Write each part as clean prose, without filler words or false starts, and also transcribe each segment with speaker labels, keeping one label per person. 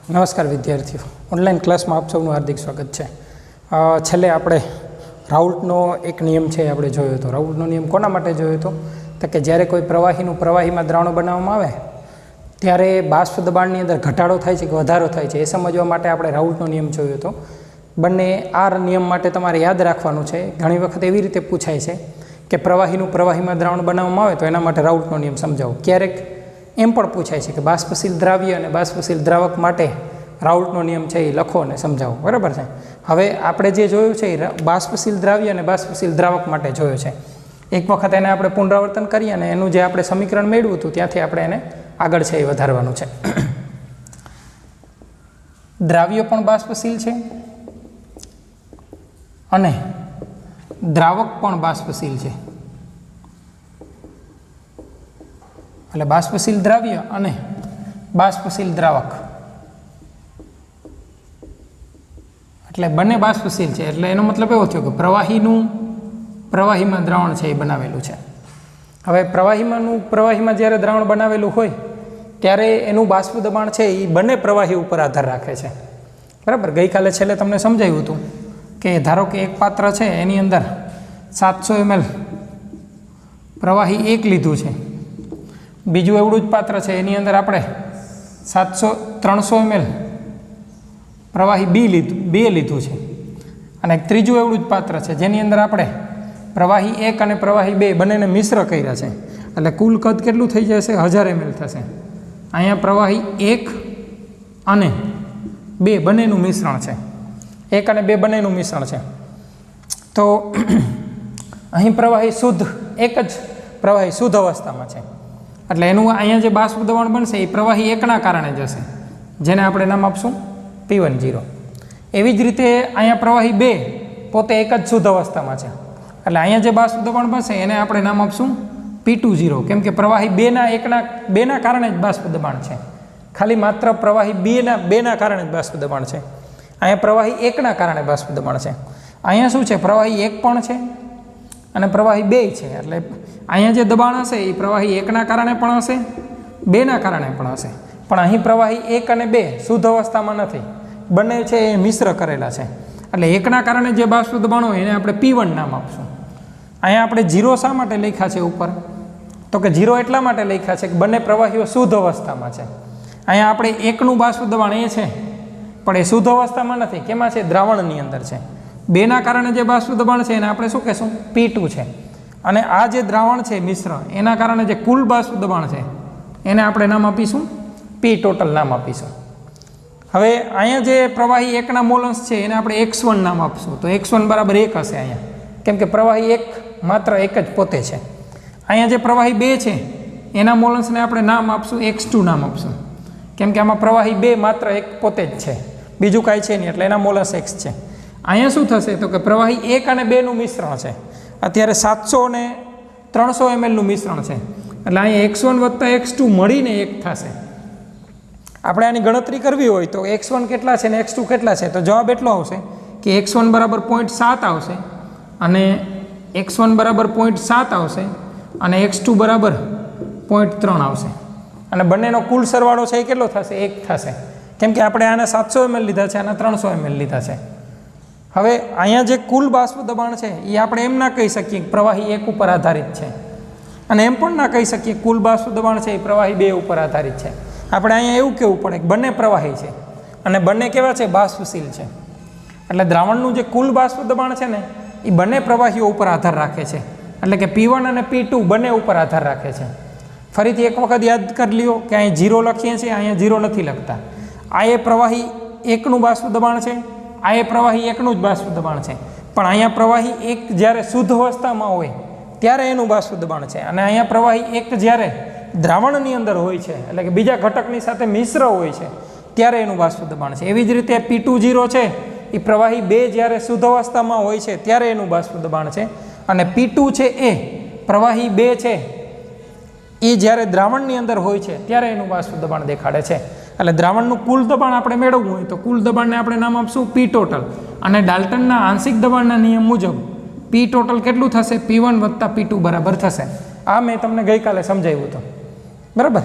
Speaker 1: નમસ્કાર વિદ્યાર્થીઓ, ઓનલાઈન ક્લાસમાં આપ સૌનું હાર્દિક સ્વાગત છે. છેલ્લે આપણે રાઉલ્ટનો એક નિયમ છે આપણે જોયો હતો. રાઉલ્ટનો નિયમ કોના માટે જોયો હતો? તો કે જ્યારે કોઈ પ્રવાહીમાં દ્રાવણો બનાવવામાં આવે ત્યારે બાષ્પ દબાણની અંદર ઘટાડો થાય છે કે વધારો થાય છે એ સમજવા માટે આપણે રાઉલ્ટનો નિયમ જોયો હતો. બંને આ નિયમ માટે તમારે યાદ રાખવાનું છે. ઘણી વખત એવી રીતે પૂછાય છે કે પ્રવાહીમાં દ્રાવણ બનાવવામાં આવે તો એના માટે રાઉલ્ટનો નિયમ સમજાવો. ક્યારેક એમ પણ પૂછાય છે કે બાષ્પશીલ દ્રાવ્ય અને બાષ્પશીલ દ્રાવક માટે રાઉલ્ટનો નિયમ છે એ લખો અને સમજાવો. બરાબર છે. હવે આપણે જે જોયું છે એ બાષ્પશીલ દ્રાવ્ય અને બાષ્પશીલ દ્રાવક માટે જોયું છે. એક વખત એને આપણે પુનરાવર્તન કરીએ અને એનું જે આપણે સમીકરણ મેળવ્યું હતું ત્યાંથી આપણે એને આગળ છે એ વધારવાનું છે. દ્રાવ્ય પણ બાષ્પશીલ છે અને દ્રાવક પણ બાષ્પશીલ છે. એટલે બાષ્પશીલ દ્રાવ્ય અને બાષ્પશીલ દ્રાવક એટલે બંને બાષ્પશીલ છે. એટલે એનો મતલબ એવો થયો કે પ્રવાહીમાં દ્રાવણ છે એ બનાવેલું છે. હવે પ્રવાહીમાં જ્યારે દ્રાવણ બનાવેલું હોય ત્યારે એનું બાષ્પ દબાણ છે એ બંને પ્રવાહી ઉપર આધાર રાખે છે. બરાબર. ગઈકાલે છેલ્લે તમને સમજાવ્યું હતું કે ધારો કે એક પાત્ર છે એની અંદર 700 ml પ્રવાહી 1 લીધું છે, બીજું એવડું જ પાત્ર છે એની અંદર આપણે 300 ml પ્રવાહી 2 લીધું છે, અને ત્રીજું એવડું જ પાત્ર છે જેની અંદર આપણે પ્રવાહી 1 અને પ્રવાહી 2 બંનેને મિશ્ર કર્યા છે. એટલે કુલ કદ કેટલું થઈ જશે? 1000 ml થશે. અહીંયા પ્રવાહી 1 અને 2 બંનેનું મિશ્રણ છે. 1 અને 2 બંનેનું મિશ્રણ છે. તો અહીં પ્રવાહી એક જ પ્રવાહી શુદ્ધ અવસ્થામાં છે. એટલે એનું અહીંયા જે બાષ્પ દબાણ બનશે એ પ્રવાહી 1ના કારણે જશે, જેને આપણે નામ આપશું P10. એવી જ રીતે અહીંયા પ્રવાહી 2 પોતે એક જ શુદ્ધ અવસ્થામાં છે. એટલે અહીંયા જે બાષ્પ દબાણ બનશે એને આપણે નામ આપશું P20, કેમ કે પ્રવાહી 2ના કારણે જ બાષ્પ દબાણ છે. ખાલી માત્ર પ્રવાહી 2ના કારણે જ બાષ્પ દબાણ છે. અહીંયા પ્રવાહી 1ના કારણે બાષ્પ દબાણ છે. અહીંયા શું છે? પ્રવાહી 1 પણ છે અને પ્રવાહી 2 છે. એટલે અહીંયા જે દબાણ હશે એ પ્રવાહી 1ના કારણે પણ હશે, 2ના કારણે પણ હશે. પણ અહીં પ્રવાહી 1 અને 2 શુદ્ધ અવસ્થામાં નથી, બંને છે એ મિશ્ર કરેલા છે. એટલે 1ના કારણે જે બાષ્પ દબાણ હોય એને આપણે P1 નામ આપશું. અહીંયા આપણે 0 શા માટે લખ્યા છે ઉપર? તો કે 0 એટલા માટે લખ્યા છે કે બંને પ્રવાહીઓ શુદ્ધ અવસ્થામાં છે. અહીંયા આપણે 1નું બાષ્પ દબાણ એ છે પણ એ શુદ્ધ અવસ્થામાં નથી. કેમાં છે? દ્રાવણની અંદર છે. 2ના કારણે જે બાષ્પ દબાણ છે એને આપણે શું કહેશું? P2 છે. અને આ જે દ્રાવણ છે મિશ્ર એના કારણે જે કુલ બાષ્પ દબાણ છે એને આપણે નામ આપીશું P ટોટલ નામ આપીશું. હવે અહીંયા જે પ્રવાહી 1ના મોલન્સ છે એને આપણે X1 નામ આપશું. તો X1 બરાબર 1 હશે અહીંયા, કેમ કે પ્રવાહી 1 માત્ર એક જ પોતે છે. અહીંયા જે પ્રવાહી 2 છે એના મોલન્સને આપણે નામ આપશું X2 નામ આપશું, કેમ કે આમાં પ્રવાહી 2 માત્ર એક પોતે જ છે, બીજું કાંઈ છે નહીં, એટલે એના મોલન્સ X છે. અહીંયા શું થશે? તો કે પ્રવાહી 1 અને 2નું મિશ્રણ છે. અત્યારે 700 અને 300 mlનું મિશ્રણ છે. એટલે અહીંયા X1 વત્તા X2 મળીને 1 થશે. આપણે આની ગણતરી કરવી હોય તો X1 કેટલા છે ને X2 કેટલા છે? તો જવાબ એટલો આવશે કે X1 બરાબર 0.7 આવશે અને X1 બરાબર 0.7 આવશે અને X2 બરાબર 0.3 આવશે. અને બંનેનો કુલ સરવાળો છે એ કેટલો થશે? 1 થશે, કેમ કે આપણે આના 700 ml લીધા છે, આના 300 ml લીધા છે. હવે અહીંયા જે કુલ બાષ્પ દબાણ છે એ આપણે એમ ના કહી શકીએ કે પ્રવાહી 1 ઉપર આધારિત છે, અને એમ પણ ના કહી શકીએ કુલ બાષ્પ દબાણ છે એ પ્રવાહી 2 ઉપર આધારિત છે. આપણે અહીંયા એવું કહેવું પડે કે બંને પ્રવાહી છે અને બંને કેવા છે? બાષ્પશીલ છે. એટલે દ્રાવણનું જે કુલ બાષ્પ દબાણ છે ને એ બંને પ્રવાહીઓ ઉપર આધાર રાખે છે. એટલે કે P1 અને P2 બંને ઉપર આધાર રાખે છે. ફરીથી એક વખત યાદ કરી લ્યો કે અહીં 0 લખીએ છીએ, અહીંયા 0 નથી લખતા. આ એ પ્રવાહી 1નું બાષ્પ દબાણ છે, આ એ પ્રવાહી 1નું જ બાષ્પ દબાણ છે. પણ અહીંયા પ્રવાહી 1 જ્યારે શુદ્ધ અવસ્થામાં હોય ત્યારે એનું બાષ્પ દબાણ છે, અને અહીંયા પ્રવાહી 1 જ્યારે દ્રાવણની અંદર હોય છે એટલે કે બીજા ઘટકની સાથે મિશ્ર હોય છે ત્યારે એનું બાષ્પ દબાણ છે. એવી જ રીતે P20 છે એ પ્રવાહી 2 જ્યારે શુદ્ધ અવસ્થામાં હોય છે ત્યારે એનું બાષ્પ દબાણ છે, અને P2 છે એ પ્રવાહી 2 છે એ જ્યારે દ્રાવણની અંદર હોય છે ત્યારે એનું બાષ્પ દબાણ દેખાડે છે. એટલે દ્રાવણનું કુલ દબાણ આપણે મેળવવું હોય તો કુલ દબાણને આપણે નામ આપશું P ટોટલ, અને ડાલ્ટનના આંશિક દબાણના નિયમ મુજબ P ટોટલ કેટલું થશે? P1 વત્તા P2 બરાબર થશે. આ મેં તમને ગઈકાલે સમજાવ્યું હતું. બરાબર.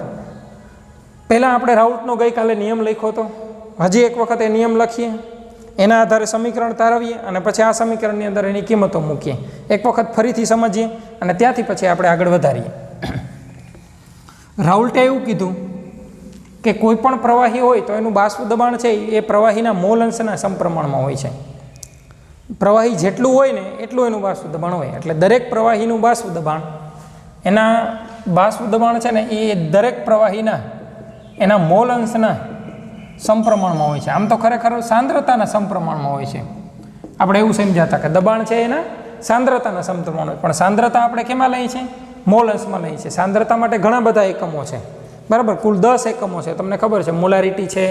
Speaker 1: પહેલાં આપણે રાઉલ્ટનો ગઈકાલે નિયમ લખ્યો હતો, હજી એક વખત એ નિયમ લખીએ, એના આધારે સમીકરણ તારવીએ અને પછી આ સમીકરણની અંદર એની કિંમતો મૂકીએ. એક વખત ફરીથી સમજીએ અને ત્યાંથી પછી આપણે આગળ વધારીએ. રાઉલ્ટે એવું કીધું કે કોઈ પણ પ્રવાહી હોય તો એનું બાષ્પ દબાણ છે એ પ્રવાહીના મોલ અંશના સમપ્રમાણમાં હોય છે. પ્રવાહી જેટલું હોય ને એટલું એનું બાષ્પ દબાણ હોય. એટલે દરેક પ્રવાહીનું બાષ્પ દબાણ એના બાષ્પ દબાણ છે ને એ દરેક પ્રવાહીના એના મોલ અંશના સમપ્રમાણમાં હોય છે. આમ તો ખરેખર સાંદ્રતાના સમપ્રમાણમાં હોય છે. આપણે એવું સમજાતા કે દબાણ છે એના સાંદ્રતાના સમપ્રમાણ હોય, પણ સાંદ્રતા આપણે કેમાં લઈએ છીએ? મોલ અંશમાં લઈએ છીએ. સાંદ્રતા માટે ઘણા બધા એકમો છે, બરાબર. કુલ 10 એકમો છે, તમને ખબર છે. મોલારિટી છે,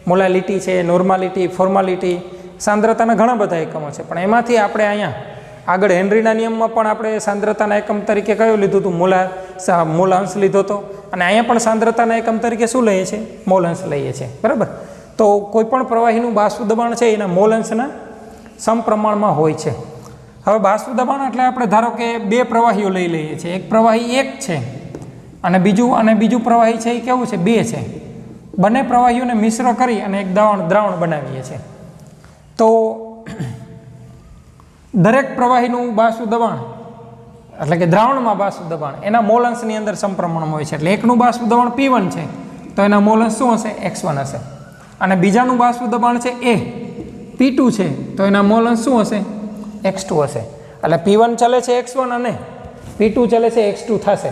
Speaker 1: મોલાલિટી છે, નોર્માલિટી, ફોર્માલિટી, સાંદ્રતાના ઘણા બધા એકમો છે. પણ એમાંથી આપણે અહીંયા આગળ હેનરીના નિયમમાં પણ આપણે સાંદ્રતાના એકમ તરીકે કયું લીધું હતું? મોલ અંશ લીધો હતો. અને અહીંયા પણ સાંદ્રતાના એકમ તરીકે શું લઈએ છીએ? મોલ અંશ લઈએ છીએ, બરાબર. તો કોઈ પણ પ્રવાહીનું બાષ્પ દબાણ છે એના મોલ અંશના સમપ્રમાણમાં હોય છે. હવે બાષ્પ દબાણ એટલે આપણે ધારો કે બે પ્રવાહીઓ લઈ લઈએ છીએ. એક પ્રવાહી 1 છે અને બીજું પ્રવાહી છે એ કેવું છે? 2 છે. બંને પ્રવાહીઓને મિશ્ર કરી અને એક દ્રાવણ બનાવીએ છીએ. તો દરેક પ્રવાહીનું બાષ્પ દબાણ એટલે કે દ્રાવણમાં બાષ્પ દબાણ એના મોલ અંશની અંદર સમપ્રમાણમાં હોય છે. એટલે એકનું બાષ્પ દબાણ P1 છે તો એના મોલ અંશ શું હશે? X1 હશે. અને બીજાનું બાષ્પ દબાણ છે એ P2 છે તો એના મોલ અંશ શું હશે? X2 હશે. એટલે P1 ચલે છે X1 અને P2 ચલે છે X2 થશે.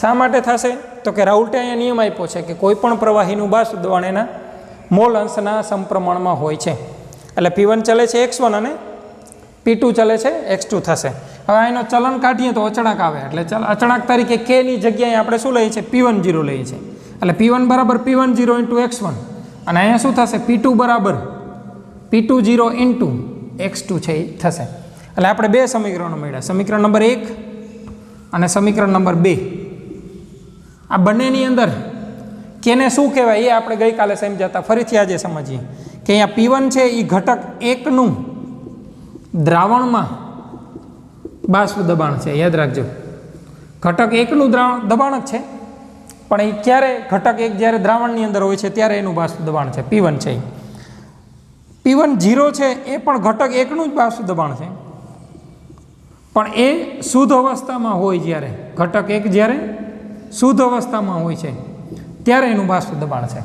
Speaker 1: શા માટે થશે? તો કે રાઉલ્ટે અહીંયા નિયમ આપ્યો છે કે કોઈ પણ પ્રવાહીનું બાષ્પ દબાણ એના મોલ અંશના સમપ્રમાણમાં હોય છે. એટલે P1 ચલે છે X1 અને P2 ચલે છે X2 થશે. હવે એનો ચલન કાઢીએ તો અચળાંક આવે. એટલે અચળાંક તરીકે K ની જગ્યાએ આપણે શું લઈએ છીએ? P10 લઈએ છીએ. એટલે P1 બરાબર P10 × X1 અને અહીંયા શું થશે? P2 બરાબર P20 × X2 છે એ થશે. એટલે આપણે બે સમીકરણો મળ્યા, સમીકરણ નંબર 1 અને સમીકરણ નંબર 2. આ બંનેની અંદર કેને શું કહેવાય એ આપણે ગઈકાલે સમજાતા, ફરીથી આજે સમજીએ કે અહીંયા P1 છે એ ઘટક 1 નું દ્રાવણમાં બાષ્પ દબાણ છે. યાદ રાખજો, ઘટક 1 નું દબાણ જ છે, પણ એ ક્યારે? ઘટક 1 જ્યારે દ્રાવણની અંદર હોય છે ત્યારે એનું બાષ્પ દબાણ છે P1 છે. P10 છે એ પણ ઘટક 1 નું જ બાષ્પ દબાણ છે, પણ એ શુદ્ધ અવસ્થામાં હોય જ્યારે, ઘટક 1 જ્યારે શુદ્ધ અવસ્થામાં હોય છે ત્યારે એનું બાષ્પ દબાણ છે.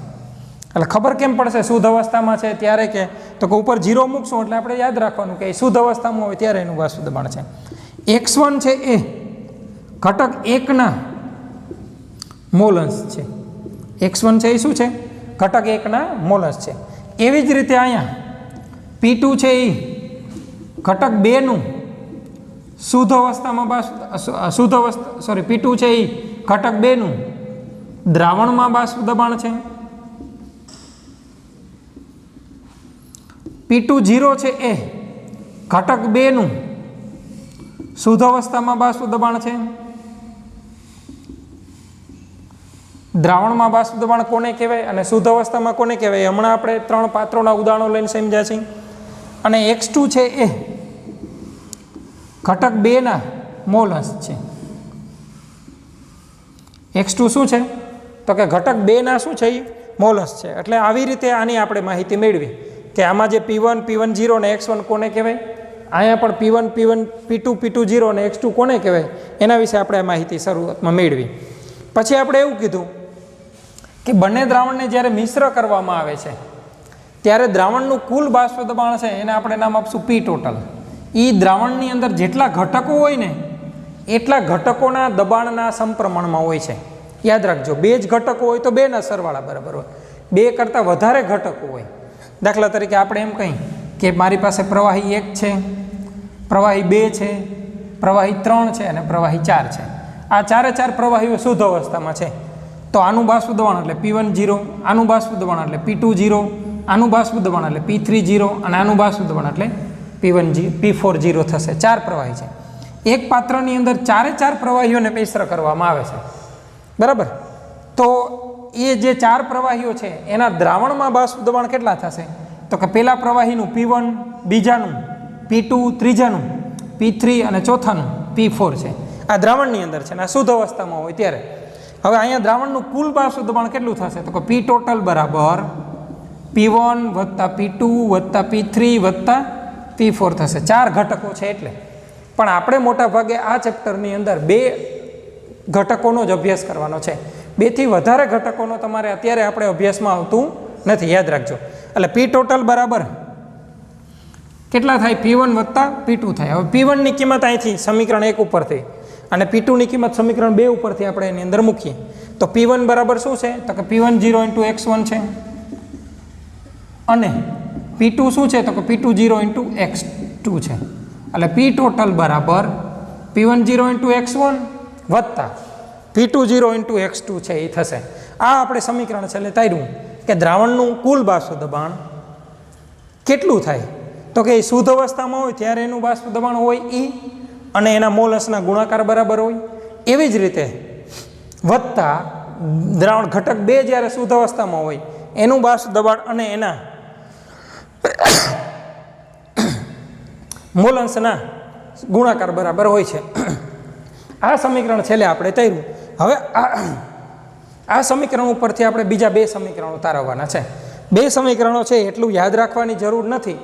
Speaker 1: એટલે ખબર કેમ પડશે શુદ્ધ અવસ્થામાં છે ત્યારે? કે તો કે ઉપર 0 મૂકશું એટલે આપણે યાદ રાખવાનું કે શુદ્ધ અવસ્થામાં હોય ત્યારે એનું બાષ્પ દબાણ છે. X1 છે એ ઘટક 1 ના મોલ અંશ છે. X1 છે એ શું છે? ઘટક 1 ના મોલ અંશ છે. એવી જ રીતે અહીંયા P2 છે એ ઘટક 2 નું શુદ્ધ અવસ્થામાં P2 છે એ ઘટક 2 નું દ્રાવણમાં બાષ્પ દબાણ છે. P20 છે એ ઘટક 2 નું શુદ્ધ અવસ્થામાં બાષ્પ દબાણ છે. દ્રાવણમાં બાષ્પ દબાણ કોને કહેવાય અને શુદ્ધ અવસ્થામાં કોને કહેવાય? હમણાં આપણે 3 પાત્રોના ઉદાહરણો લઈને સમજ્યા છે. અને X2 છે એ ઘટક 2 ના મોલ અંશ છે. X2 શું છે? તો કે ઘટક 2 ના શું છે? મોલ અંશ છે. એટલે આવી રીતે આની આપણે માહિતી મેળવી કે આમાં જે P1 P10 અને X1 કોને કહેવાય, અહીંયા પણ P1 P2 P20 અને X2 કોને કહેવાય, એના વિશે આપણે આ માહિતી શરૂઆતમાં મેળવી. પછી આપણે એવું કીધું કે બંને દ્રાવણને જ્યારે મિશ્ર કરવામાં આવે છે ત્યારે દ્રાવણનું કુલ બાષ્પ દબાણ છે એને આપણે નામ આપશું P ટોટલ. એ દ્રાવણની અંદર જેટલા ઘટકો હોય ને એટલા ઘટકોના દબાણના સમપ્રમાણમાં હોય છે. યાદ રાખજો, 2 જ ઘટકો હોય તો 2 ના સરવાળા બરાબર હોય, 2 કરતાં વધારે ઘટકો હોય. દાખલા તરીકે આપણે એમ કહીએ કે મારી પાસે પ્રવાહી 1 છે, પ્રવાહી 2 છે, પ્રવાહી 3 છે અને પ્રવાહી 4 છે. આ 4 પ્રવાહીઓ શુદ્ધ અવસ્થામાં છે. તો આનું બાષ્પ દબાણ એટલે P10, આનું બાષ્પ દબાણ એટલે P20, આનું બાષ્પ દબાણ એટલે P30 અને આનું બાષ્પ દબાણ એટલે P40 થશે. 4 પ્રવાહી છે. એક પાત્રની અંદર 4 પ્રવાહીઓને મિશ્ર કરવામાં આવે છે, બરાબર. તો એ જે 4 પ્રવાહીઓ છે એના દ્રાવણમાં બાષ્પ દબાણ કેટલા થશે? તો કે પહેલા પ્રવાહીનું P1, બીજાનું P2, ત્રીજાનું P3 અને ચોથાનું P4 છે. આ દ્રાવણની અંદર છે ને આ શુદ્ધ અવસ્થામાં હોય ત્યારે. હવે અહીંયા દ્રાવણનું કુલ બાષ્પ દબાણ કેટલું થશે? તો કે P ટોટલ બરાબર P1 વત્તા P2 વત્તા P3 વત્તા P4 થશે. 4 ઘટકો છે એટલે. પણ આપણે મોટા ભાગે આ ચેપ્ટરની અંદર 2 ઘટકોનો જ અભ્યાસ કરવાનો છે. 2 થી વધારે ઘટકોનો તમારે અત્યારે આપણે અભ્યાસમાં આવતું નથી, યાદ રાખજો. એટલે P ટોટલ બરાબર કેટલા થાય? P1 વત્તા P2 થાય. હવે P1 ની કિંમત અહીંથી સમીકરણ 1 ઉપરથી અને P2 ની કિંમત સમીકરણ 2 ઉપરથી આપણે એની અંદર મૂકીએ તો P1 બરાબર શું છે? તો કે P1 0 × x1 છે અને P2 શું છે? તો કે P2 0 × x2 છે. એટલે P ટોટલ બરાબર P1 0 × x1 વત્તા P2 0 × x2 છે એ થશે. આ આપણે સમીકરણ છેલ્લે તાર્યું કે દ્રાવણનું કુલ બાષ્પ દબાણ કેટલું થાય? તો કે શુદ્ધ અવસ્થામાં હોય ત્યારે એનું બાષ્પ દબાણ હોય E અને એના મોલ અંશના ગુણાકાર બરાબર હોય. એવી જ રીતે વત્તા દ્રાવણ ઘટક 2 જ્યારે શુદ્ધ અવસ્થામાં હોય એનું બાષ્પ દબાણ અને એના મોલ અંશના ગુણાકાર બરાબર હોય છે. આ સમીકરણ છેલ્લે આપણે તાર્યું. હવે આ સમીકરણ ઉપરથી આપણે બીજા 2 સમીકરણો તારવવાના છે. 2 સમીકરણો છે એટલું યાદ રાખવાની જરૂર નથી,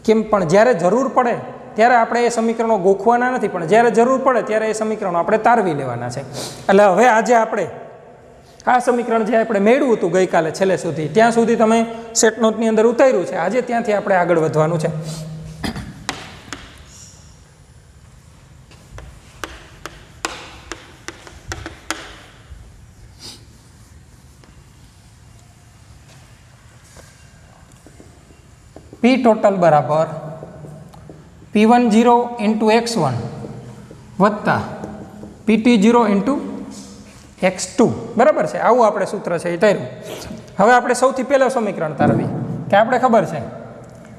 Speaker 1: કેમ પણ જ્યારે જરૂર પડે ત્યારે આપણે એ સમીકરણો ગોખવાના નથી, પણ જ્યારે જરૂર પડે ત્યારે એ સમીકરણો આપણે તારવી લેવાના છે. એટલે હવે આજે આપણે આ સમીકરણ જે આપણે મેળવ્યું હતું ગઈકાલે છેલ્લે સુધી, ત્યાં સુધી તમે સેટ નોટની અંદર ઉતાર્યું છે. આજે ત્યાંથી આપણે આગળ વધવાનું છે. P ટોટલ બરાબર P1 0 × x1 વત્તા P2 0 × x2 બરાબર છે. આવું આપણે સૂત્ર છે એ તાર્યું. હવે આપણે સૌથી પહેલાં સમીકરણ તારવી કે આપણે ખબર છે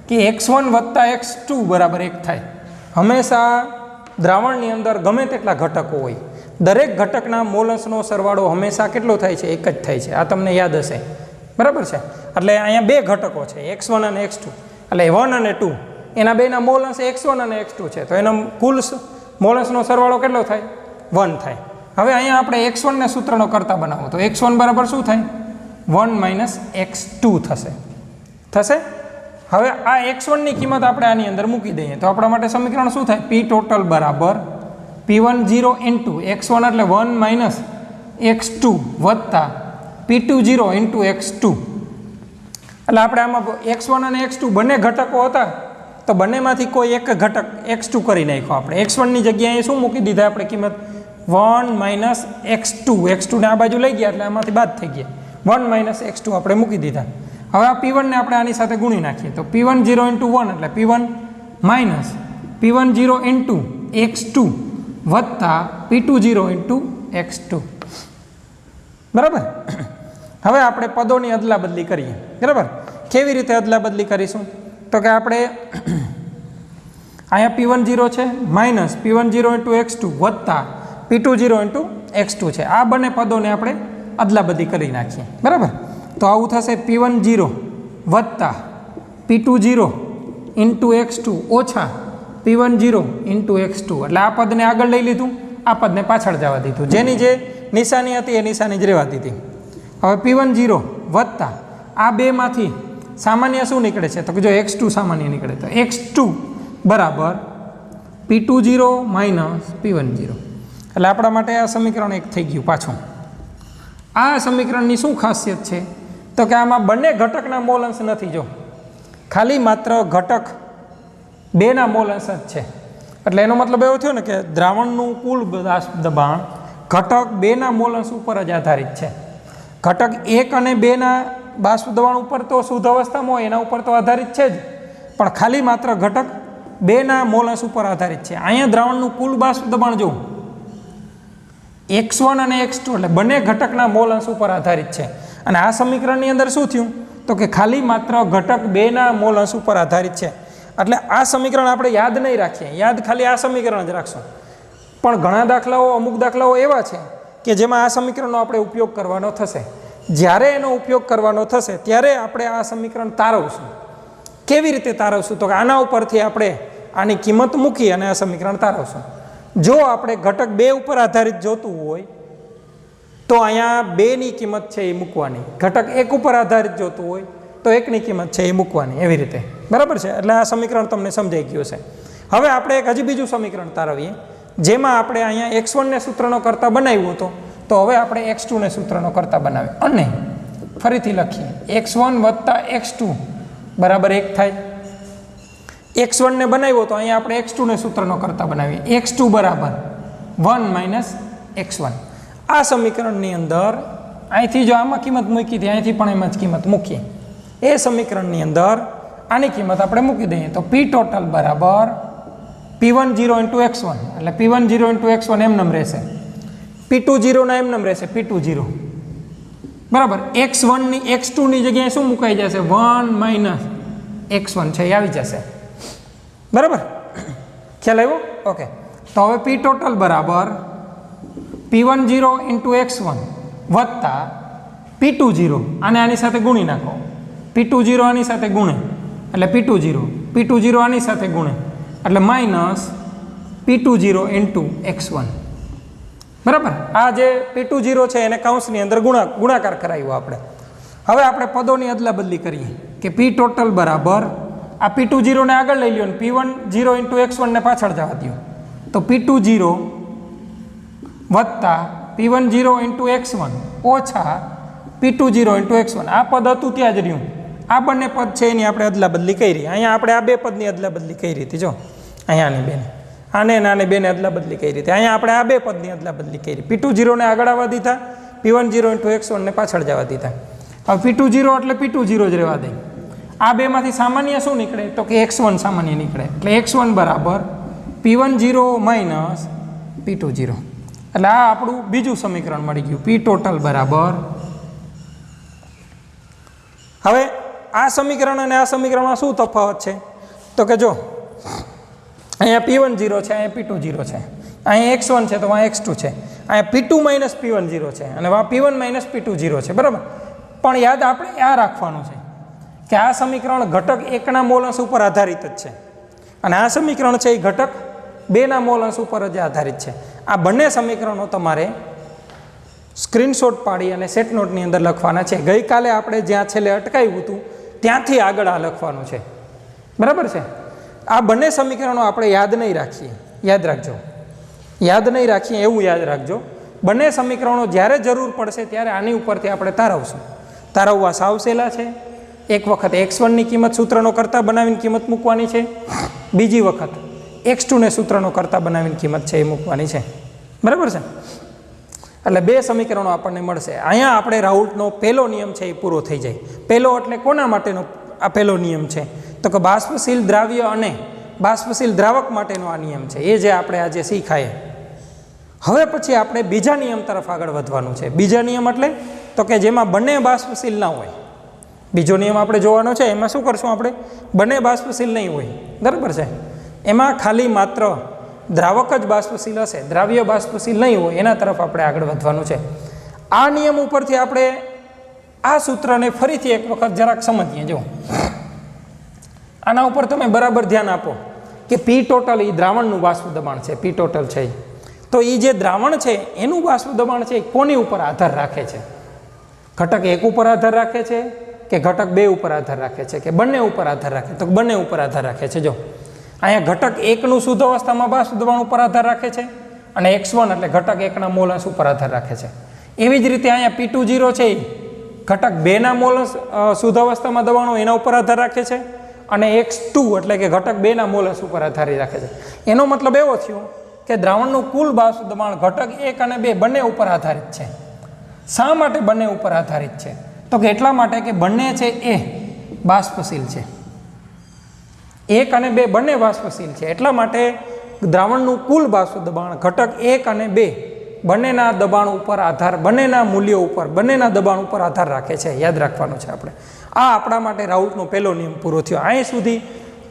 Speaker 1: કે x1 વત્તા x2 બરાબર 1 થાય. હંમેશા દ્રાવણની અંદર ગમે તેટલા ઘટકો હોય, દરેક ઘટકના મોલ અંશનો સરવાળો હંમેશા કેટલો થાય છે? 1 જ થાય છે. આ તમને યાદ હશે, બરાબર છે. એટલે અહીંયા 2 ઘટકો છે, x1 અને x2. એટલે 1 અને 2 એના બેના મોલ અંશ x1 અને x2 છે, તો એનો કુલ મોલ અંશનો સરવાળો કેટલો થાય? 1 થાય. હવે અહીંયા આપણે x1 ને સૂત્રનો કરતા બનાવો તો x1 બરાબર શું થાય? 1 - x2 થશે. હવે આ x1 ની કિંમત આપણે આની અંદર મૂકી દઈએ તો આપણા માટે સમીકરણ શું થાય? P ટોટલ બરાબર P1 0 × x1 એટલે 1 - x2 વત્તા P2 0 × x2. એટલે આપણે આમાં x1 અને x2 બંને ઘટકો હતા તો બંનેમાંથી કોઈ એક ઘટક x2 કરી નાખ્યો આપણે. x1 ની જગ્યાએ શું મૂકી દીધા આપણે કિંમત? 1 - x2. x2 ને આ બાજુ લઈ ગયા એટલે આમાંથી બાદ થઈ ગયા. 1 - x2 આપણે મૂકી દીધા. હવે આ P1 ને આપણે આની સાથે ગુણી નાખીએ તો P1 0 × 1 એટલે P1 - P1 0 × x2 વત્તા P2 0 × x2. બરાબર. હવે આપણે પદોની અદલા બદલી કરીએ. બરાબર. કેવી રીતે અદલા બદલી કરીશું? તો કે આપણે અહીંયા P1 0 છે માઇનસ P1 0 × x2 વત્તા P2 0 × x2 છે. આ બંને પદોને આપણે અદલા બદલી કરી નાખીએ. બરાબર. તો આવું થશે P1 0 વત્તા P2 0 × x2 ઓછા P1 0 × x2. એટલે આ પદને આગળ લઈ લીધું, આ પદને પાછળ જવા દીધું. જેની જે નિશાની હતી એ નિશાની જ રહેવા દીધી. હવે P1 0 વત્તા આ બેમાંથી સામાન્ય શું નીકળે છે? તો કે જો x2 સામાન્ય નીકળે તો x2 બરાબર P2 0 - P1 0. એટલે આપણા માટે આ સમીકરણ 1 થઈ ગયું પાછું. આ સમીકરણની શું ખાસિયત છે? તો કે આમાં બંને ઘટકના મોલ અંશ નથી, જો ખાલી માત્ર ઘટક 2ના મોલ અંશ જ છે. એટલે એનો મતલબ એવો થયો ને કે દ્રાવણનું કુલ દબાણ ઘટક 2ના મોલ અંશ ઉપર જ આધારિત છે. ઘટક 1 અને 2ના બાષ્પ દબાણ ઉપર તો શુદ્ધ અવસ્થામાં હોય એના ઉપર તો આધારિત છે જ, પણ ખાલી માત્ર ઘટક 2ના મોલ અંશ ઉપર આધારિત છે. અહીંયા દ્રાવણનું કુલ બાષ્પ દબાણ જો x1 અને x2 એટલે બંને ઘટકના મોલ અંશ ઉપર આધારિત છે. અને આ સમીકરણની અંદર શું થયું? તો કે ખાલી માત્ર ઘટક 2ના મોલ અંશ ઉપર આધારિત છે. એટલે આ સમીકરણ આપણે યાદ નહીં રાખીએ, યાદ ખાલી આ સમીકરણ જ રાખશું. પણ ઘણા દાખલાઓ, અમુક દાખલાઓ એવા છે કે જેમાં આ સમીકરણનો આપણે ઉપયોગ કરવાનો થશે. જ્યારે એનો ઉપયોગ કરવાનો થશે ત્યારે આપણે આ સમીકરણ તારવશું. કેવી રીતે તારવશું? તો કે આના ઉપરથી આપણે આની કિંમત મૂકી અને આ સમીકરણ તારવશું. જો આપણે ઘટક 2 ઉપર આધારિત જોતું હોય તો અહીંયા 2ની કિંમત છે એ મૂકવાની. ઘટક 1 ઉપર આધારિત જોતું હોય તો એકની કિંમત છે એ મૂકવાની, એવી રીતે, બરાબર છે. એટલે આ સમીકરણ તમને સમજાઈ ગયું છે. હવે આપણે એક હજી બીજું સમીકરણ તારવીએ, જેમાં આપણે અહીંયા x1ને સૂત્રનો કરતા બનાવ્યું હતું, તો હવે આપણે x2ને સૂત્રનો કરતા બનાવીએ અને ફરીથી લખીએ x1 વત્તા x2 બરાબર 1 થાય. x1ને બનાવ્યો તો અહીંયા આપણે x2ને સૂત્રનો કરતા બનાવીએ, x2 બરાબર 1 માઇનસ x1. આ સમીકરણની અંદર અહીંથી જો આમાં કિંમત મૂકી હતી, અહીંથી પણ એમાં જ કિંમત મૂકીએ. એ સમીકરણની અંદર આની કિંમત આપણે મૂકી દઈએ તો p ટોટલ બરાબર p10 ઇન્ટુ x1, એટલે p10 ઇન્ટુ x1 એમનેમ રહેશે, p20 ના એમનેમ રહેશે, p20 બરાબર. x1ની x2ની જગ્યાએ શું મુકાઈ જશે? 1 માઇનસ x1 છે એ આવી જશે, બરાબર. ખ્યાલ આવ્યો? ઓકે. તો હવે p ટોટલ બરાબર p10 ઇન્ટુ x1 વત્તા p20, આને આની સાથે ગુણી નાખો, p20 આની સાથે ગુણે એટલે p20 આની સાથે ગુણે એટલે માઇનસ p20 ઇન્ટુ x1, બરાબર. આ જે p20 છે એને કૌંસની અંદર ગુણાકાર કરાવ્યો આપણે. હવે આપણે પદોની અદલા બદલી કરીએ કે p ટોટલ બરાબર આ p20 ને આગળ લઈ લ્યો ને p10 ઇન્ટુ x1 ને પાછળ જવા દો, તો p20 વત્તા p10 ઇન્ટુ x1 ઓછા p20 ઇન્ટુ x1. આ પદ હતું ત્યાં જ રહ્યું, આ બંને પદ છે એની આપણે અદલા બદલી કરી. અહીંયા આપણે આ બે પદની અદલા બદલી કરી હતી, જો અહીંયાની બેને આને નાને બેને અદલા બદલી કરી હતી. અહીંયા આપણે આ બે પદની અદલા બદલી કરી, p20 ને આગળ આવવા દીધા, p10 ઇન્ટુ x1 ને પાછળ જવા દીધા. હવે p20 એટલે p20 જ રહેવા દે. આ બેમાંથી સામાન્ય શું નીકળે? તો કે x1 સામાન્ય નીકળે, એટલે x1 બરાબર p10 માઇનસ p20. એટલે આ આપણું બીજું સમીકરણ મળી ગયું, p ટોટલ બરાબર. હવે આ સમીકરણ અને આ સમીકરણમાં શું તફાવત છે? તો કે જો અહીંયા p10 છે, અહીંયા p20 છે, અહીંયા x1 છે તો અહીંયા x2 છે, અહીંયા p2 માઇનસ p10 છે અને આ p1 માઇનસ p20 છે, બરાબર. પણ યાદ આપણે આ રાખવાનું છે કે આ સમીકરણ ઘટક 1ના મોલ અંશ ઉપર આધારિત જ છે અને આ સમીકરણ છે એ ઘટક 2ના મોલ અંશ ઉપર જ આધારિત છે. આ બંને સમીકરણો તમારે સ્ક્રીનશોટ પાડી અને સેટ નોટની અંદર લખવાના છે. ગઈકાલે આપણે જ્યાં છેલ્લે અટકાવ્યું હતું ત્યાંથી આગળ આ લખવાનું છે, બરાબર છે. આ બંને સમીકરણો આપણે યાદ નહીં રાખીએ, યાદ રાખજો, યાદ નહીં રાખીએ એવું યાદ રાખજો. બંને સમીકરણો જ્યારે જરૂર પડશે ત્યારે આની ઉપરથી આપણે તારવશું. તારવવા સાવ સહેલા છે. એક વખત x1ની કિંમત સૂત્રનો કરતા બનાવીને કિંમત મૂકવાની છે, બીજી વખત x2ને સૂત્રનો કરતા બનાવીને કિંમત છે એ મૂકવાની છે, બરાબર છે. એટલે બે સમીકરણો આપણને મળશે. અહીંયા આપણે રાઉલ્ટનો પહેલો નિયમ છે એ પૂરો થઈ જાય. પહેલો એટલે કોના માટેનો આ પહેલો નિયમ છે? તો કે બાષ્પશીલ દ્રાવ્ય અને બાષ્પશીલ દ્રાવક માટેનો આ નિયમ છે, એ જે આપણે આજે શીખાય. હવે પછી આપણે બીજા નિયમ તરફ આગળ વધવાનું છે. બીજા નિયમ એટલે તો કે જેમાં બંને બાષ્પશીલ ના હોય. બીજો નિયમ આપણે જોવાનો છે, એમાં શું કરશું આપણે? બંને બાષ્પશીલ નહીં હોય, બરાબર છે. એમાં ખાલી માત્ર દ્રાવક જ બાષ્પશીલ હશે, દ્રાવ્ય બાષ્પશીલ નહીં હોય, એના તરફ આપણે આગળ વધવાનું છે. આ નિયમ ઉપરથી આપણે આ સૂત્રને ફરીથી એક વખત જરાક સમજીએ. જો આના ઉપર તમે બરાબર ધ્યાન આપો કે p ટોટલ એ દ્રાવણનું બાષ્પ દબાણ છે, p ટોટલ છે. તો એ જે દ્રાવણ છે એનું બાષ્પ દબાણ છે એ કોની ઉપર આધાર રાખે છે? ઘટક 1 ઉપર આધાર રાખે છે કે ઘટક 2 ઉપર આધાર રાખે છે કે બંને ઉપર આધાર રાખે? તો બંને ઉપર આધાર રાખે છે. જો અહીંયા ઘટક 1નું શુદ્ધ અવસ્થામાં બાષ્પ દબાણ ઉપર આધાર રાખે છે અને x1 એટલે ઘટક 1ના મોલ અંશ ઉપર આધાર રાખે છે. એવી જ રીતે અહીંયા p20 છે એ ઘટક 2ના મોલ અંશ શુદ્ધ અવસ્થામાં દબાણો એના ઉપર આધાર રાખે છે અને x2 એટલે કે ઘટક 2ના મોલ અંશ ઉપર આધાર રાખે છે. એનો મતલબ એવો થયો કે દ્રાવણનું કુલ બાષ્પ દબાણ ઘટક 1 અને 2 બંને ઉપર આધારિત છે. શા માટે બંને ઉપર આધારિત છે? તો કે એટલા માટે કે બંને છે એ બાષ્પશીલ છે. 1 અને 2 બંને બાષ્પશીલ છે, એટલા માટે દ્રાવણનું કુલ બાષ્પ દબાણ ઘટક 1 અને 2 બંનેના દબાણ ઉપર આધાર, બંનેના મૂલ્યો ઉપર, બંનેના દબાણ ઉપર આધાર રાખે છે. યાદ રાખવાનું છે આપણે. આ આપણા માટે રાઉલ્ટનો પહેલો નિયમ પૂરો થયો. અહીં સુધી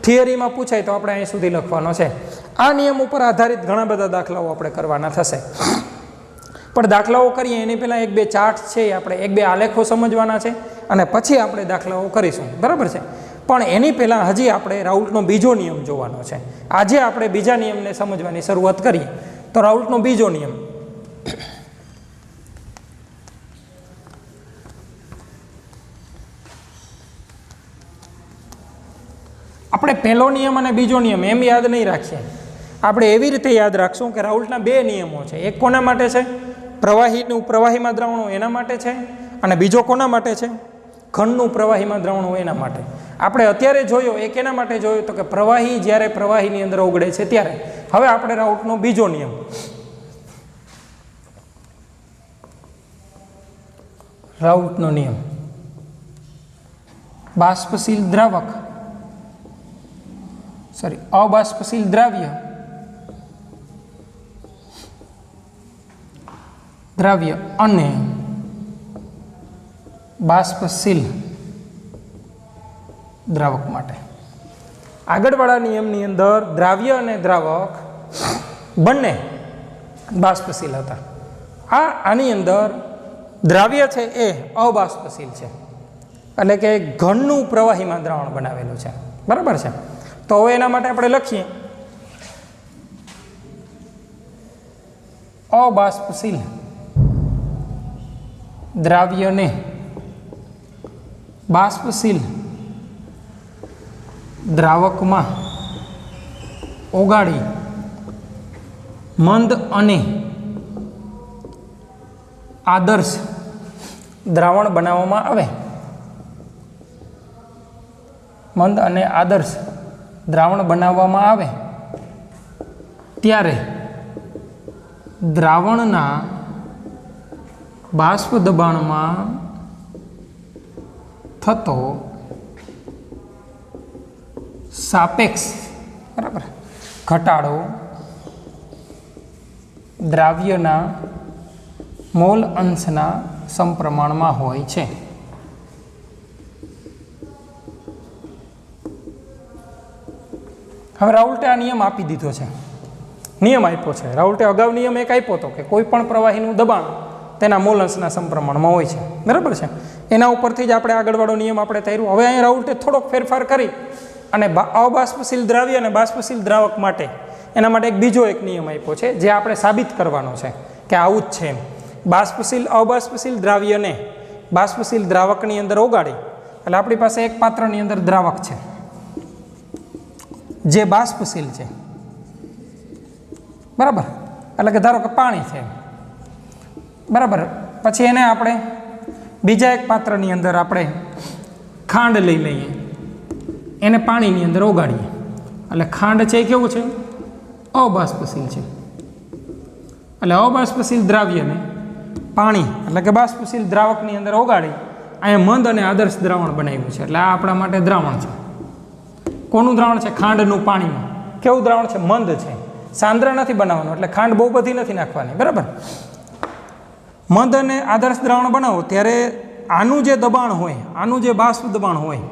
Speaker 1: થિયરીમાં પૂછાય તો આપણે અહીં સુધી લખવાનો છે. આ નિયમ ઉપર આધારિત ઘણા બધા દાખલાઓ આપણે કરવાના થશે, પણ દાખલાઓ કરીએ એની પહેલાં 1-2 ચાર્ટ છે, આપણે 1-2 આલેખો સમજવાના છે અને પછી આપણે દાખલાઓ કરીશું, બરાબર છે. પણ એની પહેલાં હજી આપણે રાઉલ્ટનો બીજો નિયમ જોવાનો છે. આજે આપણે બીજા નિયમને સમજવાની શરૂઆત કરીએ તો રાઉલ્ટનો બીજો નિયમ, આપણે પહેલો નિયમ અને બીજો નિયમ એમ યાદ નહીં રાખીએ, આપણે એવી રીતે યાદ રાખશું કે રાઉલ્ટના બે નિયમો છે. એક કોના માટે છે? પ્રવાહીમાં દ્રાવણો એના માટે છે, અને બીજો કોના માટે છે? ઘનનું પ્રવાહીમાં દ્રાવણ હોય એના માટે. આપણે અત્યારે જોયો એ કેના માટે જોયો તો કે પ્રવાહી જ્યારે પ્રવાહીની અંદર ઓગળે છે ત્યારે. હવે આપણે રાઉલ્ટનો બીજો નિયમ, રાઉલ્ટનો નિયમ, બાષ્પશીલ દ્રાવક અબાષ્પશીલ દ્રાવ્ય અને બાષ્પશીલ દ્રાવક માટે. આગળવાળા નિયમની અંદર દ્રાવ્ય અને દ્રાવક બંને બાષ્પશીલ હતા. આની અંદર દ્રાવ્ય છે એ અબાષ્પશીલ છે, એટલે કે ઘનનું પ્રવાહીમાં દ્રાવણ બનાવેલું છે. બરાબર છે. તો હવે એના માટે આપણે લખીએ અબાષ્પશીલ દ્રાવ્યને બાષ્પશીલ દ્રાવકમાં ઓગાળી મંદ અને આદર્શ દ્રાવણ બનાવવામાં આવે. મંદ અને આદર્શ દ્રાવણ બનાવવામાં આવે ત્યારે દ્રાવણના બાષ્પ દબાણમાં થતો સાપેક્ષ ઘટાડો દ્રાવ્યના મોલ અંશના સમપ્રમાણમાં હોય છે. હવે રાઉલ્ટે આ નિયમ આપી દીધો છે, નિયમ આપ્યો છે. રાઉલ્ટે અગાઉ નિયમ એક આપ્યો હતો કે કોઈ પણ પ્રવાહીનું દબાણ તેના મોલ અંશના સમપ્રમાણમાં હોય છે. બરાબર છે. એના ઉપરથી જ આપણે આગળવાળો નિયમ આપણે તર્યું. હવે અહીંયા રાઉલ્ટે થોડોક ફેરફાર કરી અને અબાષ્પશીલ દ્રાવ્ય અને બાષ્પશીલ દ્રાવક માટે એના માટે બીજો એક નિયમ આપ્યો છે, જે આપણે સાબિત કરવાનો છે કે આવું જ છે એમ. અબાષ્પશીલ દ્રાવ્યને બાષ્પશીલ દ્રાવકની અંદર ઓગાળી, એટલે આપણી પાસે એક પાત્રની અંદર દ્રાવક છે જે બાષ્પશીલ છે. બરાબર, એટલે કે ધારો કે પાણી છે. બરાબર, પછી એને આપણે બીજા એક પાત્રની અંદર આપણે ખાંડ લઈ લઈએ, એને પાણીની અંદર ઓગાળીએ, એટલે ખાંડ છે એ કેવું છે? અબાષ્પશીલ છે. એટલે અબાષ્પશીલ દ્રાવ્યને પાણી એટલે કે બાષ્પશીલ દ્રાવકની અંદર ઓગાળી અહીંયા મંદ અને આદર્શ દ્રાવણ બનાવ્યું છે. એટલે આ આપણા માટે દ્રાવણ છે. કોનું દ્રાવણ છે? ખાંડનું પાણીમાં. કેવું દ્રાવણ છે? મંદ છે. સાંદ્ર નથી બનાવવાનું, એટલે ખાંડ બહુ બધી નથી નાખવાની. બરાબર, મંદ અને આદર્શ દ્રાવણ બનાવો ત્યારે આનું જે દબાણ હોય, આનું જે બાષ્પ દબાણ હોય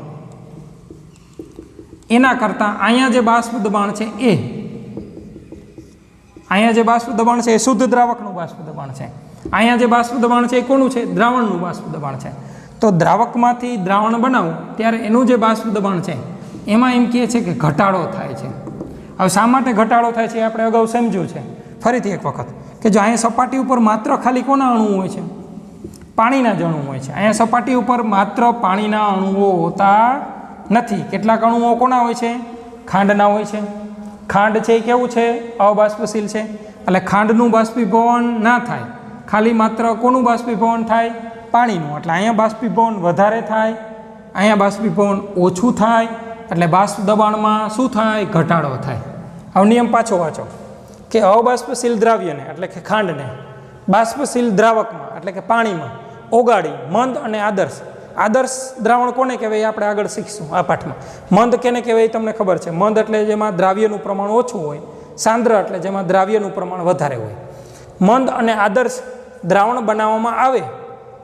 Speaker 1: એના કરતાં અહીંયા જે બાષ્પ દબાણ છે અહીંયા જે બાષ્પ દબાણ છે એ શુદ્ધ દ્રાવકનું બાષ્પ દબાણ છે. અહીંયા જે બાષ્પ દબાણ છે એ કોનું છે? દ્રાવણનું બાષ્પ દબાણ છે. તો દ્રાવકમાંથી દ્રાવણ બનાવો ત્યારે એનું જે બાષ્પ દબાણ છે એમાં એમ કહે છે કે ઘટાડો થાય છે. હવે શા માટે ઘટાડો થાય છે એ આપણે અગાઉ સમજ્યું છે. ફરીથી એક વખત કે જો અહીંયા સપાટી ઉપર માત્ર ખાલી કોના અણુ હોય છે? પાણીના જ અણુ હોય છે. અહીંયા સપાટી ઉપર માત્ર પાણીના અણુઓ હોતા નથી. કેટલાક અણુઓ કોના હોય છે? ખાંડના હોય છે. ખાંડ છે એ કેવું છે? અબાષ્પશીલ છે. એટલે ખાંડનું બાષ્પીભવન ના થાય, ખાલી માત્ર કોનું બાષ્પીભવન થાય? પાણીનું. એટલે અહીંયા બાષ્પીભવન વધારે થાય, અહીંયા બાષ્પીભવન ઓછું થાય, એટલે બાષ્પ દબાણમાં શું થાય? ઘટાડો થાય. હવે નિયમ પાછો વાંચો કે અબાષ્પશીલ દ્રાવ્યને એટલે કે ખાંડને બાષ્પશીલ દ્રાવકમાં એટલે કે પાણીમાં ઓગાળી મંદ અને આદર્શ દ્રાવણ કોને કહેવાય? આપણે આગળ શીખશું આ પાઠમાં. મંદ કેને કહેવાય તમને ખબર છે? મંદ એટલે જેમાં દ્રાવ્યનું પ્રમાણ ઓછું હોય, સાંદ્ર એટલે જેમાં દ્રાવ્યનું પ્રમાણ વધારે હોય. મંદ અને આદર્શ દ્રાવણ બનાવવામાં આવે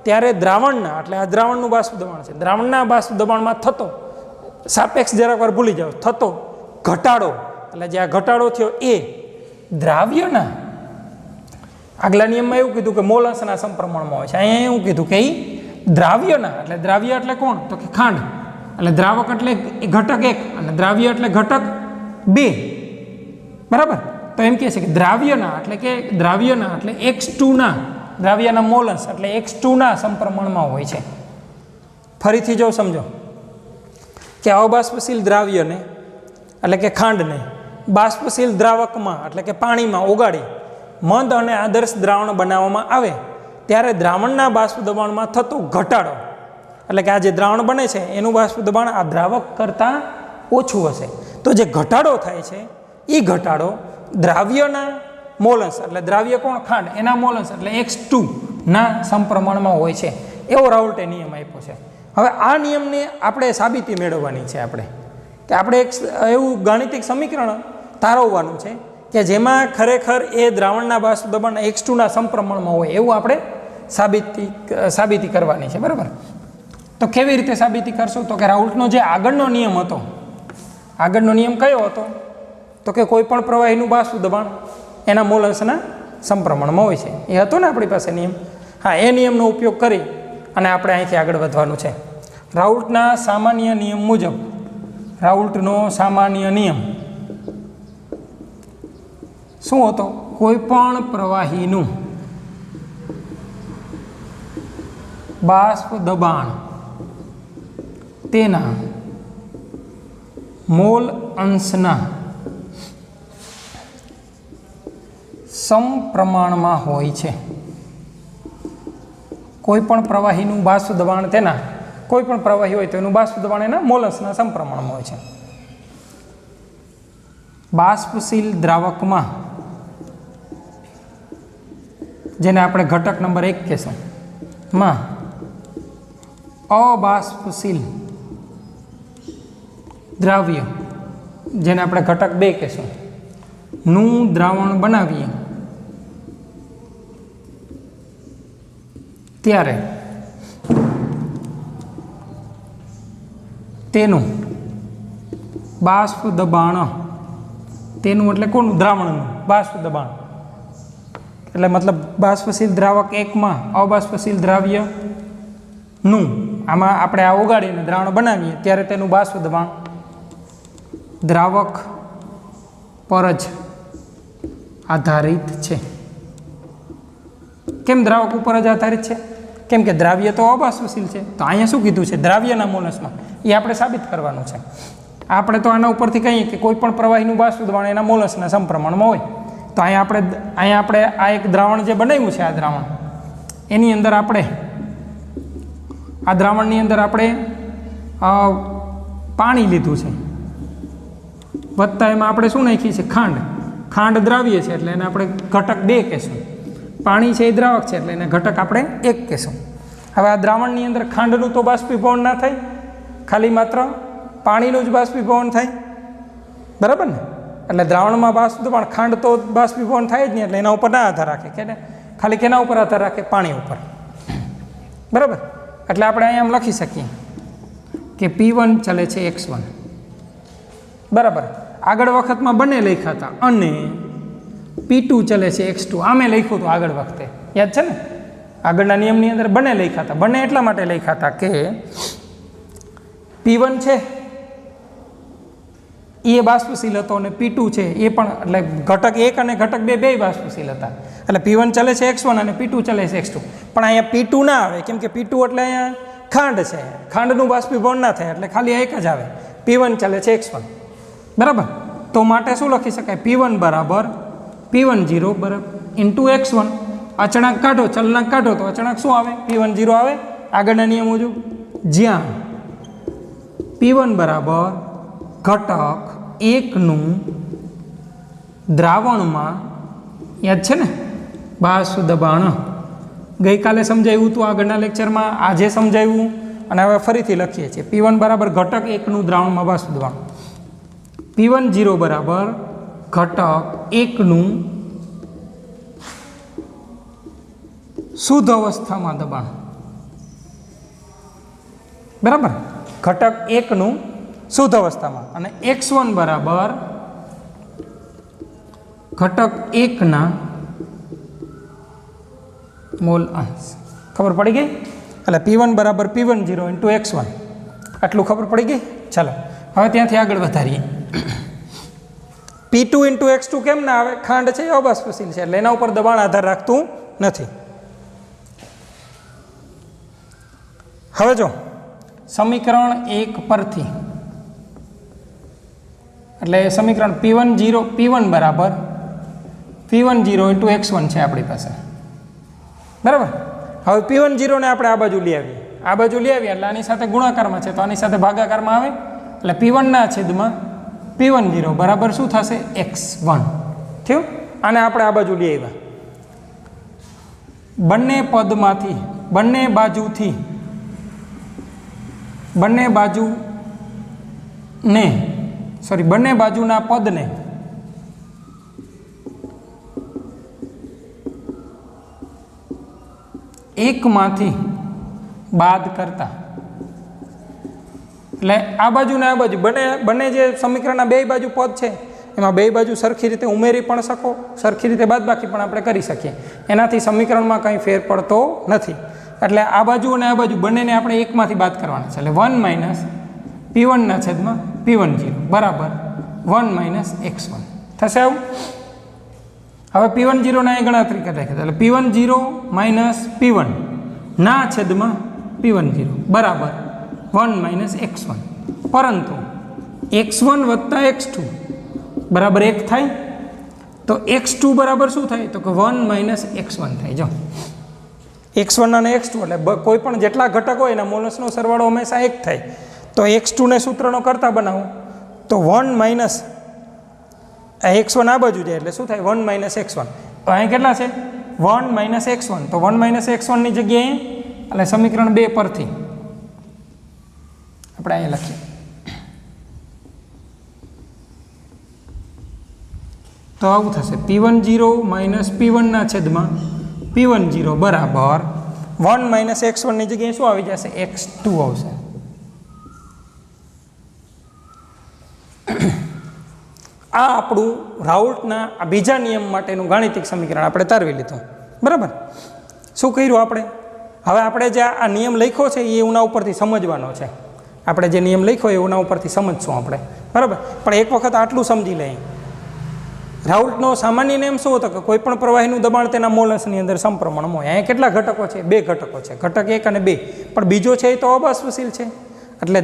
Speaker 1: ત્યારે દ્રાવણના એટલે આ દ્રાવણનું બાષ્પ દબાણ છે, દ્રાવણના બાષ્પ દબાણમાં થતો સાપેક્ષ જરાક વાર ભૂલી જાઓ, થતો ઘટાડો એટલે જે આ ઘટાડો થયો એ દ્રાવ્યના આગલા નિયમમાં એવું કીધું કે મોલ અંશના સમપ્રમાણમાં હોય છે. અહીંયા એવું કીધું કે એ દ્રાવ્યના એટલે દ્રાવ્ય એટલે કોણ? તો કે ખાંડ. એટલે દ્રાવક એટલે ઘટક 1 અને દ્રાવ્ય એટલે ઘટક 2. બરાબર, તો એમ કહે છે કે દ્રાવ્યના એટલે X2 ના દ્રાવ્યના મોલ અંશ એટલે X2 ના સમપ્રમાણમાં હોય છે. ફરીથી જો સમજો કે અબાષ્પશીલ દ્રાવ્યને એટલે કે ખાંડને બાષ્પશીલ દ્રાવકમાં એટલે કે પાણીમાં ઓગાળી મંદ અને આદર્શ દ્રાવણ બનાવવામાં આવે ત્યારે દ્રાવણના બાષ્પ દબાણમાં થતો ઘટાડો એટલે કે આ જે દ્રાવણ બને છે એનું બાષ્પ દબાણ આ દ્રાવક કરતાં ઓછું હશે. તો જે ઘટાડો થાય છે એ ઘટાડો દ્રાવ્યના મોલન્સ એટલે દ્રાવ્ય કોણ ખાંડ એના મોલન્સ એટલે X2 ના સમપ્રમાણમાં હોય છે એવો રાઉલ્ટે નિયમ આપ્યો છે. હવે આ નિયમને આપણે સાબિતી મેળવવાની છે કે આપણે એક એવું ગાણિતિક સમીકરણ તારવવાનું છે કે જેમાં ખરેખર એ દ્રાવણના બાષ્પ દબાણ X2 ના સમપ્રમાણમાં હોય એવું આપણે સાબિતી કરવાની છે. બરાબર. તો કેવી રીતે સાબિતી કરશું? તો કે રાઉલ્ટનો જે આગળનો નિયમ હતો, આગળનો નિયમ કયો હતો? તો કે કોઈ પણ પ્રવાહીનું બાષ્પ દબાણ એના મોલન્સના સમપ્રમાણમાં હોય છે. એ હતો ને આપણી પાસે નિયમ? હા, એ નિયમનો ઉપયોગ કરી અને આપણે અહીંથી આગળ વધવાનું છે. રાઉલ્ટના સામાન્ય નિયમ મુજબ, રાઉલ્ટનો સામાન્ય નિયમ શું હતો? કોઈ પણ પ્રવાહીનું બાષ્પ દબાણ તેના મોલ અંશના સમપ્રમાણમાં હોય છે. કોઈ પણ પ્રવાહીનું બાષ્પ દબાણ તેના કોઈ પણ પ્રવાહી હોય તો એનું બાષ્પ દબાણ એના મોલ અંશના સમપ્રમાણમાં હોય છે. બાષ્પશીલ દ્રાવકમાં જેને આપણે ઘટક નંબર 1 કહેશું માં અબાષ્પશીલ દ્રાવ્ય જેને આપણે ઘટક 2 કહેશું નું દ્રાવણ બનાવીએ ત્યારે તેનું બાષ્પ દબાણ તેનું એટલે કોનું? દ્રાવણનું બાષ્પ દબાણ એટલે મતલબ બાષ્પશીલ દ્રાવક 1 માં અબાષ્પશીલ દ્રાવ્યનું આમાં આપણે આ ઓગાળીને દ્રાવણ બનાવીએ ત્યારે તેનું બાષ્પ દબાણ દ્રાવક પર જ આધારિત છે. કેમ દ્રાવક ઉપર જ આધારિત છે? કેમ કે દ્રાવ્ય તો અબાષ્પશીલ છે. તો અહીંયા શું કીધું છે? દ્રાવ્યના મોલન્સમાં. એ આપણે સાબિત કરવાનું છે. આપણે તો આના ઉપરથી કહીએ કે કોઈ પણ પ્રવાહીનું બાષ્પ દબાણ એના મોલન્સના સમપ્રમાણમાં હોય. તો અહીંયા આપણે આ એક દ્રાવણ જે બનાવ્યું છે, આ દ્રાવણ એની અંદર આપણે આ દ્રાવણની અંદર આપણે પાણી લીધું છે વત્તા એમાં આપણે શું નાખીએ છીએ? ખાંડ દ્રાવ્ય છે એટલે એને આપણે ઘટક 2 કહેશું. પાણી છે એ દ્રાવક છે એટલે એને ઘટક આપણે 1 કહેશું. હવે આ દ્રાવણની અંદર ખાંડનું તો બાષ્પીભવન ના થાય, ખાલી માત્ર પાણીનું જ બાષ્પીભવન થાય. બરાબર ને? એટલે દ્રાવણમાં બાષ્પ દબાણ ખાંડ તો બાષ્પીભવન થાય જ નહીં એટલે એના ઉપર ના આધાર રાખે કે ખાલી કેના ઉપર આધાર રાખે? પાણી ઉપર. બરાબર. એટલે આપણે અહીંયા આમ લખી શકીએ કે P1 ચલે છે X1. બરાબર. આગળ વખતમાં બંને લખ્યા હતા અને P2 ચલે છે X2. આમે લખ્યું હતું આગળ વખતે, યાદ છે ને? આગળના નિયમની અંદર બંને લખ્યા હતા. બંને એટલા માટે લખ્યા હતા કે P1 છે એ બાષ્પશીલ હતો અને P2 છે એ પણ એટલે ઘટક 1 અને ઘટક 2 બે બાષ્પશીલ હતા. એટલે P1 ચલે છે X1 અને P2 ચલે છે X2. પણ અહીંયા P2 ના આવે કેમ કે P2 એટલે અહીંયા ખાંડ છે, ખાંડનું બાષ્પીભવન ના થાય એટલે ખાલી એક જ આવે. P1 ચલે છે X1. બરાબર. તો માટે શું લખી શકાય? P1 બરાબર P10 બરાબર ઇન્ટુ X1. અચળાંક કાઢો, ચલનાંક કાઢો તો અચળાંક શું આવે? P10 આવે આગળના નિયમ મુજબ. જ્યાં P1 બરાબર ઘટક 1 નું દ્રાવણમાં, યાદ છે ને, બાષ્પ દબાણ ગઈકાલે સમજાવ્યું હતું આગળના લેક્ચરમાં, આજે સમજાવ્યું અને હવે ફરીથી લખીએ છીએ. P1 બરાબર ઘટક 1 નું દ્રાવણમાં બાષ્પ દબાણ. P10 બરાબર ઘટક 1 નું શુદ્ધ અવસ્થામાં દબાણ. બરાબર. ઘટક 1 નું શુદ્ધ અવસ્થામાં. અને X1 બરાબર ઘટક 1 ના મોલ અંશ. ખબર પડી ગઈ? એટલે P1 બરાબર P10 ઇન્ટુ X1. આટલું ખબર પડી ગઈ? ચાલો હવે ત્યાંથી આગળ વધારીએ. P2 ઇન્ટુ X2 કેમ ના આવે? ખાંડ છે એ અબાષ્પશીલ છે એટલે એના ઉપર દબાણ આધાર રાખતું નથી. હવે જો સમીકરણ 1 પરથી એટલે સમીકરણ P1 બરાબર P10 ઇન્ટુ x1 છે આપણી પાસે, બરાબર. હવે P10 ને આપણે આ બાજુ લઈ આવીએ એટલે આની સાથે ગુણાકારમાં છે તો આની સાથે ભાગાકારમાં આવે એટલે P1 છેદમાં P10 બરાબર શું થશે x1 થયું. આને આપણે આ બાજુ લઈ આવ્યા, બંને પદમાંથી બંને બાજુના પદને એકમાંથી બાદ કરતા એટલે આ બાજુ ને આ બાજુ બંને જે સમીકરણના બે બાજુ પદ છે એમાં બે બાજુ સરખી રીતે ઉમેરી પણ શકો, સરખી રીતે બાદબાકી પણ આપણે કરી શકીએ. એનાથી સમીકરણમાં કંઈ ફેર પડતો નથી. એટલે આ બાજુ અને આ બાજુ બંનેને આપણે એકમાંથી બાદ કરવાના છે. એટલે 1 માઇનસ P1 છેદમાં P10 બરાબર 1 માઇનસ x1 થશે. આવું હવે P10 ના એ ગણતરી કરી રાખી એટલે P10 માઇનસ P1 ના છેદમાં P10 બરાબર 1 માઇનસ x1, પરંતુ x1 વત્તા x2 બરાબર 1 થાય તો x2 બરાબર શું થાય તો કે 1 માઇનસ x1 થાય. જો x1 અને x2 એટલે કોઈ પણ જેટલા ઘટક હોય એના મોલસનો સરવાળો હંમેશા 1 થાય. તો x2 ને સૂત્રનો કરતા બનાવો તો 1 માઇનસ x1 આ બાજુ જાય એટલે શું થાય 1 માઇનસ x1. તો અહીં કેટલા છે 1 માઇનસ x1, તો 1 માઇનસ x1 ની જગ્યાએ એટલે સમીકરણ 2 પરથી આપણે અહીંયા લખીએ. તો આવું થશે P10 માઇનસ P1 છેદમાં P10 બરાબર 1 માઇનસ x1 ની જગ્યાએ શું આવી જશે x2 આવશે. આ આપણું રાઉલ્ટના આ બીજા નિયમ માટેનું ગાણિતિક સમીકરણ આપણે તારવી લીધું, બરાબર. શું કર્યું આપણે? હવે આપણે જે આ નિયમ લખ્યો છે એ એના ઉપરથી સમજવાનો છે. આપણે જે નિયમ લખ્યો એ એના ઉપરથી સમજશું આપણે, બરાબર. પણ એક વખત આટલું સમજી લઈએ. રાઉલ્ટનો સામાન્ય નિયમ શું હતો કે કોઈ પણ પ્રવાહીનું દબાણ તેના મોલસની અંદર સમપ્રમાણમાં હોય. અહીંયા કેટલા ઘટકો છે? 2 ઘટકો છે, ઘટક 1 અને 2. પણ બીજો છે એ તો અબાષ્પશીલ છે એટલે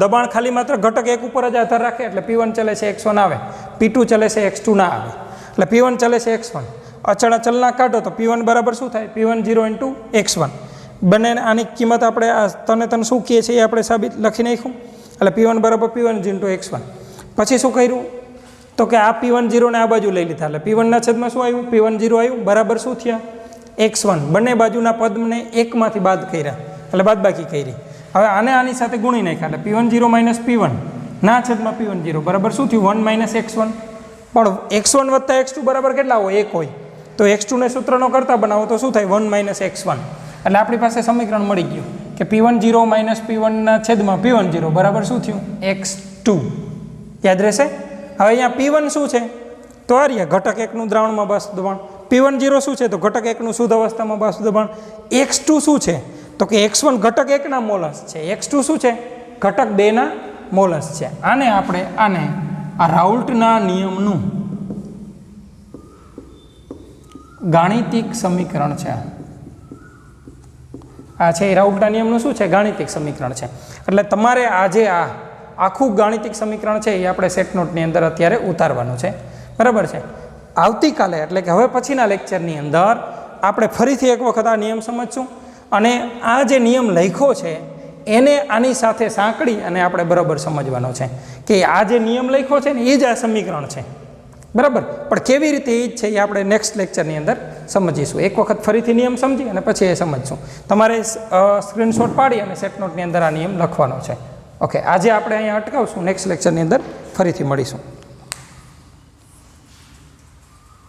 Speaker 1: દબાણ ખાલી માત્ર ઘટક 1 ઉપર જ આધાર રાખે એટલે P1 ચલે છે x1 આવે, P2 ચલે છે x2 ના આવે. એટલે P1 ચલે છે x1. અચળ અચલના કાઢો તો P1 બરાબર શું થાય P10 ઇન્ટુ x1. બંને આની કિંમત આપણે આ તને શું કહીએ છીએ એ આપણે સાબિત લખી નાખ્યું. એટલે P1 બરાબર P10 ઇન્ટુ x1. પછી શું કર્યું તો કે આ P10 ને આ બાજુ લઈ લીધા એટલે P1 છેદમાં શું આવ્યું P10 આવ્યું બરાબર શું થયા x1. બંને બાજુના પદને એકમાંથી બાદ કર્યા એટલે બાદબાકી કરી. હવે આને આની સાથે ગુણી નાખ્યા એટલે P10 માઇનસ P1 ના છેદમાં P10 બરાબર શું થયું 1 માઇનસ x1. પણ x1 વત્તા x2 બરાબર કેટલા હોય 1 હોય તો x2 ને સૂત્રનો કરતા બનાવો તો શું થાય 1 માઇનસ x1. એટલે આપણી પાસે સમીકરણ મળી ગયું કે P10 માઇનસ P1 છેદમાં P10 બરાબર શું થયું x2. યાદ રહેશે. હવે અહીંયા P1 શું છે તો આ રહ્યા ઘટક 1નું દ્રાવણમાં બાષ્પ દબાણ. P10 શું છે તો ઘટક 1નું શુદ્ધ અવસ્થામાં બાષ્પ દબાણ. x2 શું છે તો કે x1 ઘટક 1ના મોલસ છે, x2 શું છે ઘટક 2ના મોલસ છે. આને આ રાઉલ્ટના નિયમનું ગાણિતિક સમીકરણ છે. આ છે એ રાઉલ્ટના નિયમનું શું છે ગાણિતિક સમીકરણ છે. એટલે તમારે આજે આ આખું ગાણિતિક સમીકરણ છે એ આપણે સેટ નોટની અંદર અત્યારે ઉતારવાનું છે, બરાબર છે. આવતીકાલે એટલે કે હવે પછીના લેક્ચરની અંદર આપણે ફરીથી એક વખત આ નિયમ સમજશું અને આ જે નિયમ લખ્યો છે એને આની સાથે સાંકળી અને આપણે બરાબર સમજવાનો છે કે આ જે નિયમ લખ્યો છે ને એ જ આ સમીકરણ છે, બરાબર. પણ કેવી રીતે એ જ છે એ આપણે નેક્સ્ટ લેક્ચરની અંદર સમજીશું. એક વખત ફરીથી નિયમ સમજી અને પછી એ સમજશું. તમારે સ્ક્રીનશોટ પાડી અને સેટ નોટની અંદર આ નિયમ લખવાનો છે. ઓકે, આજે આપણે અહીંયા અટકાવશું. નેક્સ્ટ લેક્ચરની અંદર ફરીથી મળીશું.